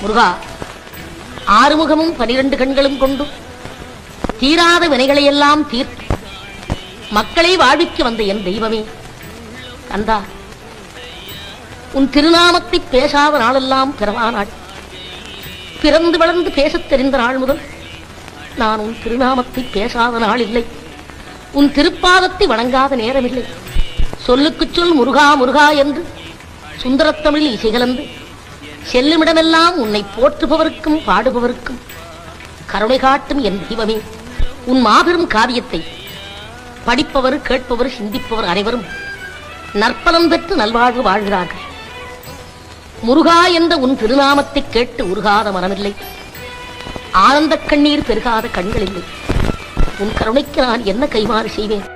முருகா, ஆறுமுகமும் 12 கண்களும் கொண்டு தீராத வினைகளை எல்லாம் தீர்த்து மக்களை வாழ்விக்க வந்த என் தெய்வமே கந்தா, உன் திருநாமத்தை பேசாத நாளெல்லாம் பிறவா நாள். பிறந்து வளர்ந்து பேசத் தெரிந்த நாள் முதல் நான் உன் திருநாமத்தை பேசாத நாள் இல்லை, உன் திருப்பாதத்தை வணங்காத நேரமில்லை. சொல்லுக்குச் சொல் முருகா முருகா என்று சுந்தரத்தமிழில் இசை கலந்து செல்லுமிடமெல்லாம் உன்னை போற்றுபவருக்கும் பாடுபவருக்கும் கருணை காட்டும் என் தெய்வமே, உன் மாபெரும் காவியத்தை படிப்பவர், கேட்பவர், சிந்திப்பவர் அனைவரும் நற்பலன் பெற்று நல்வாழ்வு வாழ்கிறார்கள். முருகா என்ற உன் திருநாமத்தை கேட்டு உருகாத மனமில்லை, ஆனந்த கண்ணீர் பெருகாத கண்கள் இல்லை. உன் கருணைக்கு நான் என்ன கைமாறு செய்வேன்?